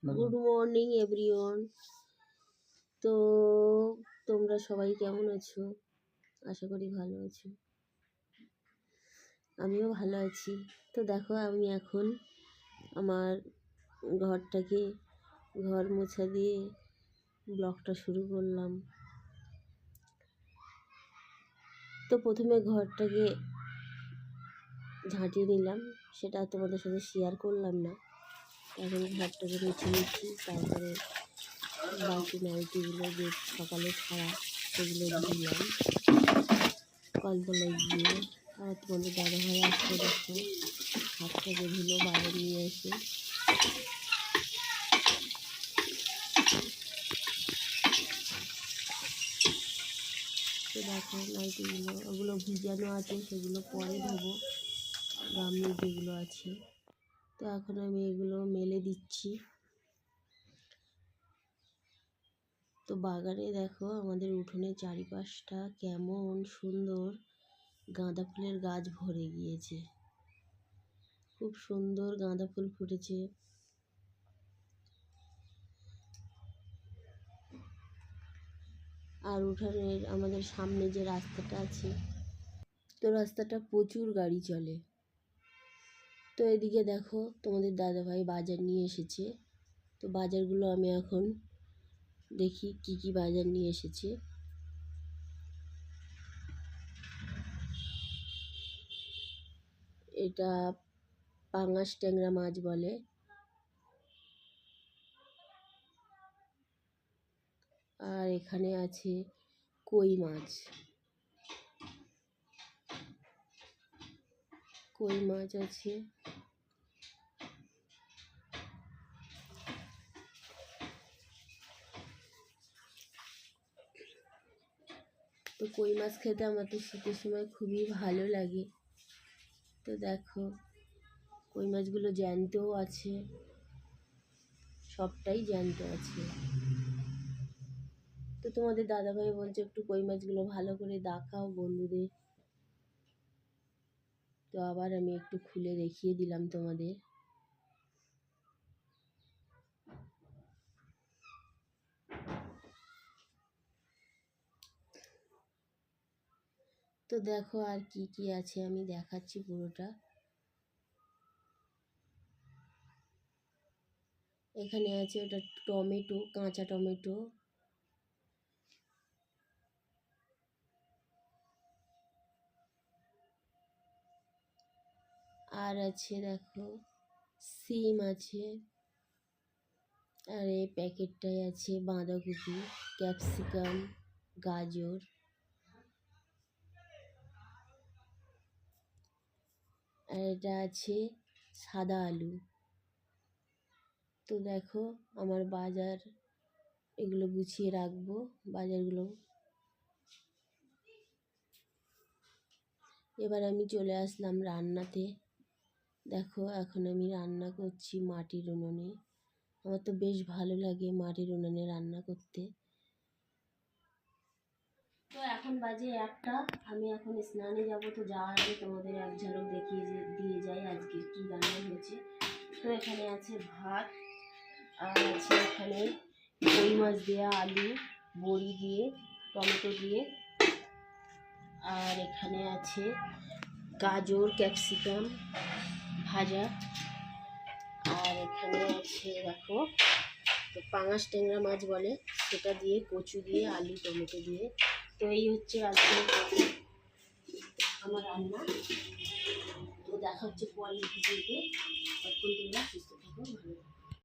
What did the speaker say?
Good morning everyone. তো তোমরা সবাই কেমন আছো? আশা করি ভালো আছো। আমিও ভালো আছি। তো দেখো, আমি এখন আমার ঘর মোছা দিয়ে ব্লগটা শুরু করলাম। তো প্রথমে ঘরটাকে ঝাঁটিয়ে নিলাম, সেটা তোমাদের সাথে শেয়ার করলাম না। এখন ঘরটাকে মুছে নিচ্ছি, তারপরে বাকি নাইটিগুলো যে সকালে ছাড়া সেগুলো ধুলাম কলতলায় গিয়ে। আর তোমাদের দাদাভাই আসতে দেখো হাতটাকে ধুলো বাইরে নিয়ে এসে। তো দেখো নাইটিগুলো ওগুলো ভিজানো আছে, সেগুলো পরে ধোবো, গামলি যেগুলো আছে। তো এখন আমি এগুলো মেলে দিচ্ছি। তো বাগানে দেখো আমাদের উঠোনের চারিপাশটা কেমন সুন্দর, গাঁদা ফুলের গাছ ভরে গিয়েছে। খুব সুন্দর গাঁদা ফুল ফুটেছে। আর উঠানের আমাদের সামনে যে রাস্তাটা আছে, তো রাস্তাটা প্রচুর গাড়ি চলে। তো এদিকে দেখো তোমাদের দাদাভাই বাজার নিয়ে এসেছে। তো বাজারগুলো আমি এখন দেখি কি কি বাজার নিয়ে এসেছে। এটা পাঙাশ ট্যাংরা মাছ বলে। আর এখানে আছে কই মাছ। কই মাছ আছে। তো কই মাছ খেতে আমার তো শীতের সময় খুবই ভালো লাগে। তো দেখো কই মাছগুলো জ্যান্তও আছে, সবটাই জ্যান্ত আছে। তো তোমাদের দাদাভাই বলছে একটু কই মাছগুলো ভালো করে দেখাও বন্ধুদের। তো আবার আমি একটু খুলে দেখিয়ে দিলাম তোমাদের। তো দেখো আর কি কি আছে আমি দেখাচ্ছি পুরোটা। এখানে আছে ওটা টমেটো, কাঁচা টমেটো। আর আছে দেখো সিম আছে। আর এই প্যাকেটটায় আছে বাঁধাকপি, ক্যাপসিকাম, গাজর। আর এটা আছে সাদা আলু। তো দেখো আমার বাজার এগুলো গুছিয়ে রাখবো, বাজারগুলো। এবার আমি চলে আসলাম রান্নাতে। দেখো এখন আমি রান্না করছি মাটির উনুনে। আমার তো বেশ ভালো লাগে মাটির উনুনে রান্না করতে। তো এখন বাজে 1টা, আমি এখন স্নানে যাব। তো যাওয়ার আগে তোমাদের এক ঝলক দেখিয়ে দিয়ে যাই আজকে কি রান্না হয়েছে। তো এখানে আছে ভাত, আর আছে এখানে কই মাছ দেওয়া আলু, বড়ি দিয়ে, টমেটো দিয়ে। আর এখানে আছে গাজর, ক্যাপসিকাম ভাজা। আর এখানে আছে দেখো তো পাঙাশ ট্যাংরা মাছ বলে, সেটা দিয়ে কচু দিয়ে আলু টমেটো দিয়ে। তো এই হচ্ছে আজকে আমার রান্না। তো দেখা হচ্ছে পরের ভিডিওতে। ততক্ষণ তোমরা সুস্থ থাকো, ভালো থাকো।